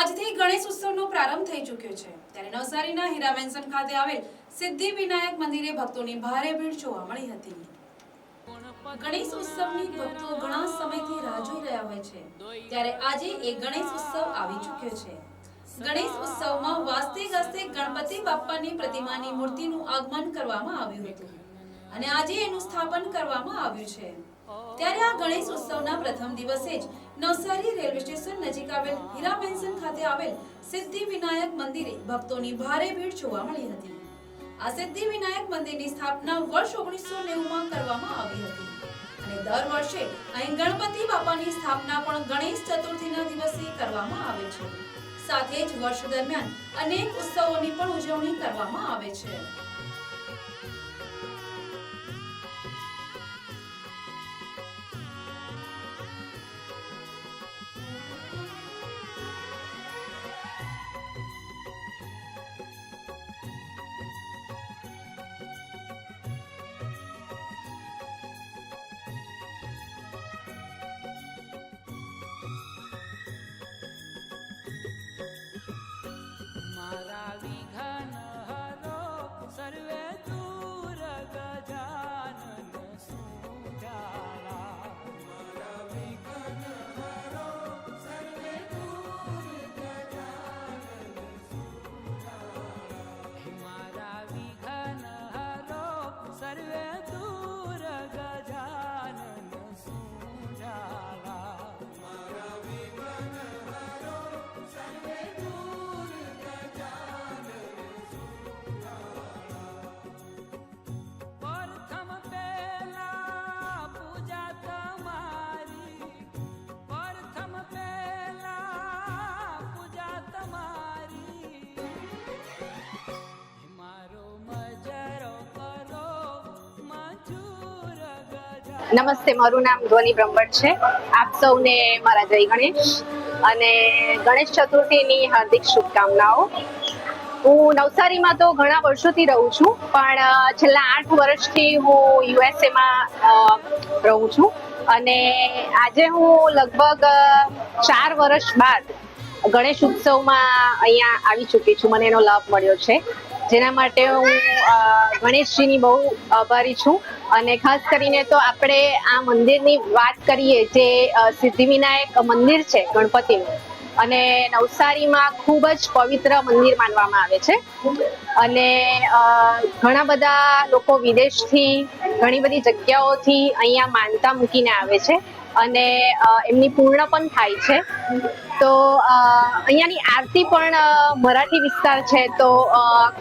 આજથી ગણેશ ઉત્સવનો પ્રારંભ થઈ ચૂક્યો છે ત્યારે નવસારીના હીરા મેન્શન ખાતે આવેલ સિદ્ધિ વિનાયક મંદિરે ભક્તોની ભારે ભીડ જોવા મળી હતી। ગણેશ ઉત્સવની ભક્તો ઘણા સમયથી રાહ જોઈ રહ્યા હોય છે ત્યારે આજે એક ગણેશ ઉત્સવ આવી ચૂક્યો છે। ગણેશ ઉત્સવમાં વાસ્તે ગાસ્તે ગણપતિ બાપ્પાની પ્રતિમાની મૂર્તિનું આગમન કરવામાં આવ્યું હતું અને આજે એનું સ્થાપન કરવામાં આવ્યું છે। ત્યારે આ ગણેશ ઉત્સવના પ્રથમ દિવસે જ નવસારી રેલવે સ્ટેશન નજીક આવેલ હીરા મેન્શન ખાતે આવેલ સિદ્ધિ વિનાયક મંદિરે ભક્તોની ભારે ભીડ જોવા મળી હતી। આ સિદ્ધિ વિનાયક મંદિરની સ્થાપના વર્ષ 1990માં કરવામાં આવી હતી અને દર વર્ષે અહીં ગણપતિ બાપાની સ્થાપના પણ ગણેશ ચતુર્થીના દિવસે કરવામાં આવે છે। સાથે જ વર્ષ દરમિયાન અનેક ઉત્સવોની પણ ઉજવણી કરવામાં આવે છે। નમસ્તે, મારું નામ ધ્વનિ બ્રહ્મભટ્ટ છે। આપ સૌને મારા જય ગણેશ અને ગણેશ ચતુર્થીની હાર્દિક શુભકામનાઓ। હું નવસારીમાં તો ઘણા વર્ષોથી રહું છું, પણ છેલ્લા 8 વર્ષથી હું યુએસએમાં રહું છું અને આજે હું લગભગ 4 વર્ષ બાદ ગણેશ ઉત્સવમાં અહીંયા આવી ચૂકી છું। મને એનો લાભ મળ્યો છે, જેના માટે હું ગણેશજીની બહુ આભારી છું। અને ખાસ કરીને તો આપણે આ મંદિરની વાત કરીએ, જે સિદ્ધિવિનાયક મંદિર છે ગણપતિનું, અને નવસારીમાં ખૂબ જ પવિત્ર મંદિર માનવામાં આવે છે અને ઘણા બધા લોકો વિદેશથી ઘણી બધી જગ્યાઓથી અહીંયા માનતા મૂકીને આવે છે અને એમની પૂર્ણ પણ થાય છે। તો અહીંયાની આરતી પણ મરાઠી વિસ્તાર છે તો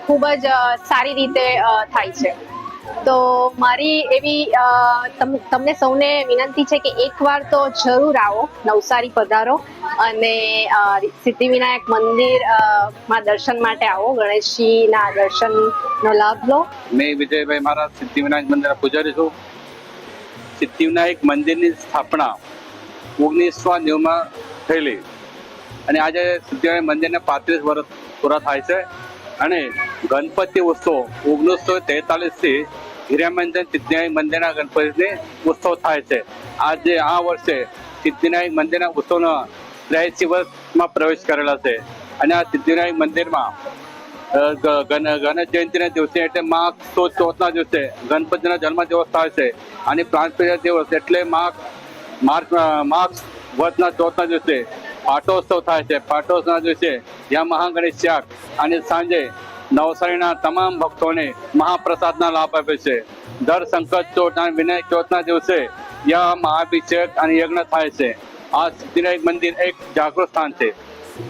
ખૂબ જ સારી રીતે થાય છે। તો મારી એવી તમને સૌને વિનંતી છે કે એકવાર તો જરૂર આવો, નવસારી પધારો અને સિદ્ધિવિનાયક મંદિર માં દર્શન માટે આવો, ગણેશજીના દર્શનનો લાભ લો। मैं विजयभाई महाराज सिद्धिविनायक मंदिर पुजारी छूँ। सिद्धिविनायक મંદિરની સ્થાપના 1990માં થયેલી અને આજે સિદ્ધિવિનાયક મંદિરને 35 વર્ષ પૂરા થાય છે અને ગણપતિ ઉત્સવ 1943થી હીરામેન્શન સિદ્ધિવિનાયક મંદિરના ગણપતિની ઉત્સવ થાય છે। આજે આ વર્ષે સિદ્ધિવિનાયક મંદિરના ઉત્સવના 83 વર્ષમાં પ્રવેશ કરેલા છે અને આ સિદ્ધિવિનાયક મંદિરમાં ગણેશ જયંતિના દિવસે એટલે માઘ સુદ ચોથના દિવસે ગણપતિના જન્મ દિવસ થાય છે અને પ્રાણ પ્રતિષ્ઠા દિવસ એટલે માઘ વદના ચોથના દિવસે પાટોત્સવ થાય છે। પાટોત્સવના દિવસે જ્યાં મહાગણેશ યાગ અને સાંજે નવસારીના તમામ ભક્તોને મહાપ્રસાદના લાભ આપે છે। દર સંકટ ચોથ અને વિનાયક ચોથના દિવસે યા મહાભિષેક અને યજ્ઞ થાય છે। આ સિદ્ધિવિનાયક મંદિર એક જાગૃત સ્થાન છે।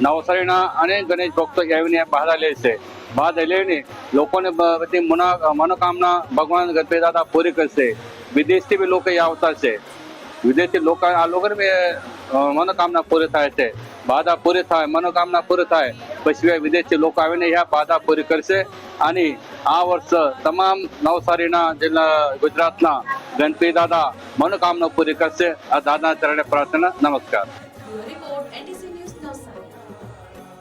નવસારીના અનેક ગણેશ ભક્તો આવીને બહાર લે છે। બહાર લઈને લોકોને બધી મનોકામના ભગવાન ગણપતિ દાદા પૂરી કરશે। વિદેશથી બી લોકો આવતા છે। વિદેશી લોકો આ લોકોને મનોકામના પૂરી થાય છે। બાધા પૂરી થાય, મનોકામના પૂરી થાય પછી વિદેશી લોકો આવીને અહીંયા બાધા પૂરી કરશે અને આ વર્ષ તમામ નવસારીના જિલ્લા ગુજરાતના ગણપતિ દાદા મનોકામના પૂરી કરશે। આ દાદાના ચરણે પ્રાર્થના। નમસ્કાર।